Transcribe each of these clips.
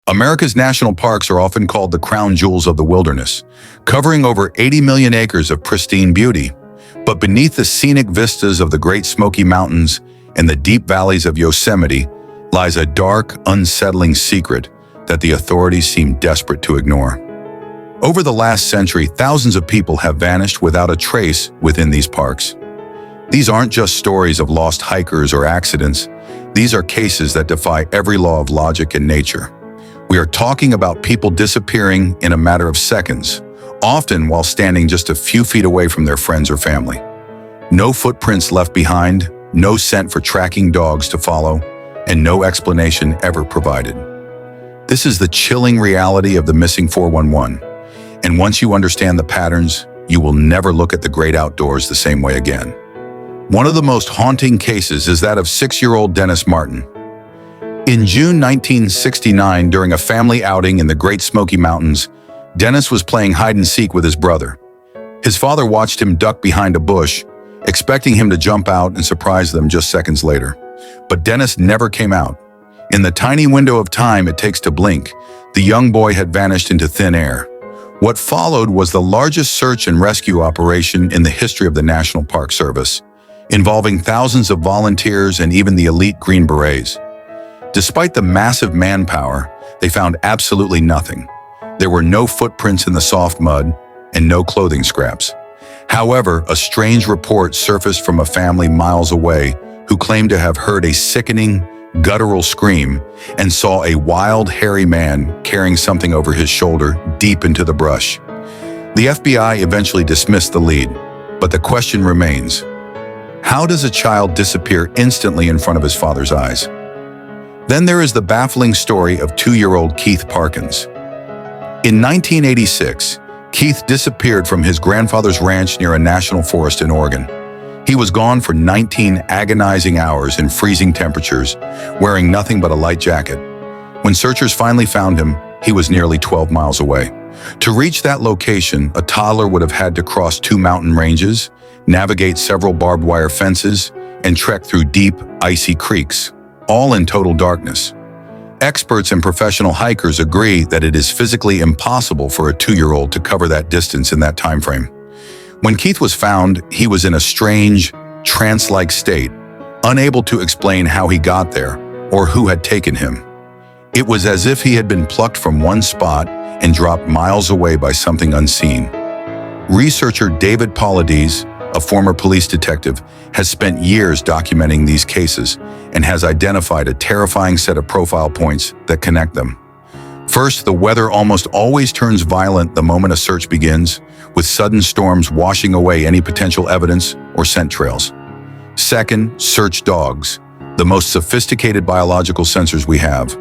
America's national parks are often called the crown jewels of the wilderness, covering over 80 million acres of pristine beauty. But beneath the scenic vistas of the Great Smoky Mountains and the deep valleys of Yosemite lies a dark, unsettling secret that the authorities seem desperate to ignore. Over the last century, thousands of people have vanished without a trace within these parks. These aren't just stories of lost hikers or accidents. These are cases that defy every law of logic and nature. We are talking about people disappearing in a matter of seconds, often while standing just a few feet away from their friends or family. No footprints left behind, no scent for tracking dogs to follow, and no explanation ever provided. This is the chilling reality of the missing 411. And once you understand the patterns, you will never look at the great outdoors the same way again. One of the most haunting cases is that of 6-year-old Dennis Martin. In June 1969, during a family outing in the Great Smoky Mountains, Dennis was playing hide-and-seek with his brother. His father watched him duck behind a bush, expecting him to jump out and surprise them just seconds later. But Dennis never came out. In the tiny window of time it takes to blink, the young boy had vanished into thin air. What followed was the largest search and rescue operation in the history of the National Park Service, involving thousands of volunteers and even the elite Green Berets. Despite the massive manpower, they found absolutely nothing. There were no footprints in the soft mud and no clothing scraps. However, a strange report surfaced from a family miles away who claimed to have heard a sickening, guttural scream and saw a wild, hairy man carrying something over his shoulder deep into the brush. The FBI eventually dismissed the lead, but the question remains: how does a child disappear instantly in front of his father's eyes? Then there is the baffling story of 2-year-old Keith Parkins. In 1986, Keith disappeared from his grandfather's ranch near a national forest in Oregon. He was gone for 19 agonizing hours in freezing temperatures, wearing nothing but a light jacket. When searchers finally found him, he was nearly 12 miles away. To reach that location, a toddler would have had to cross 2 mountain ranges, navigate several barbed wire fences, and trek through deep, icy creeks, all in total darkness. Experts and professional hikers agree that it is physically impossible for a 2-year-old to cover that distance in that time frame. When Keith was found, he was in a strange, trance-like state, unable to explain how he got there or who had taken him. It was as if he had been plucked from one spot and dropped miles away by something unseen. Researcher David Paulides, a former police detective, has spent years documenting these cases and has identified a terrifying set of profile points that connect them. First, the weather almost always turns violent the moment a search begins, with sudden storms washing away any potential evidence or scent trails. Second, search dogs, the most sophisticated biological sensors we have,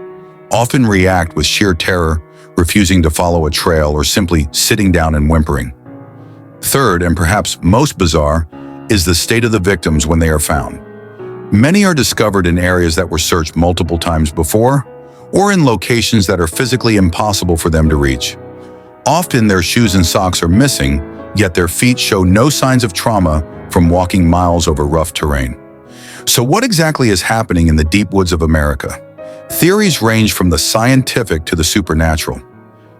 often react with sheer terror, refusing to follow a trail or simply sitting down and whimpering. Third, and perhaps most bizarre, is the state of the victims when they are found. Many are discovered in areas that were searched multiple times before, or in locations that are physically impossible for them to reach. Often their shoes and socks are missing, yet their feet show no signs of trauma from walking miles over rough terrain. So what exactly is happening in the deep woods of America? Theories range from the scientific to the supernatural.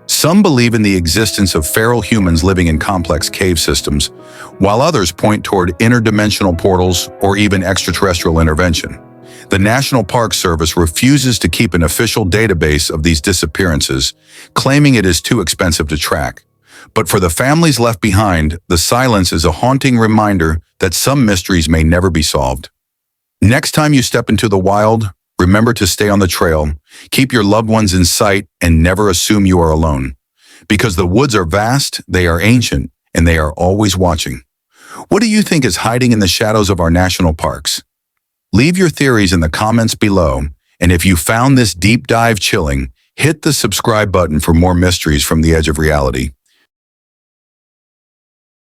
Some believe in the existence of feral humans living in complex cave systems, while others point toward interdimensional portals or even extraterrestrial intervention. The National Park Service refuses to keep an official database of these disappearances, claiming it is too expensive to track. But for the families left behind, the silence is a haunting reminder that some mysteries may never be solved. Next time you step into the wild, remember to stay on the trail, keep your loved ones in sight, and never assume you are alone. Because the woods are vast, they are ancient, and they are always watching. What do you think is hiding in the shadows of our national parks? Leave your theories in the comments below, and if you found this deep dive chilling, hit the subscribe button for more mysteries from the edge of reality.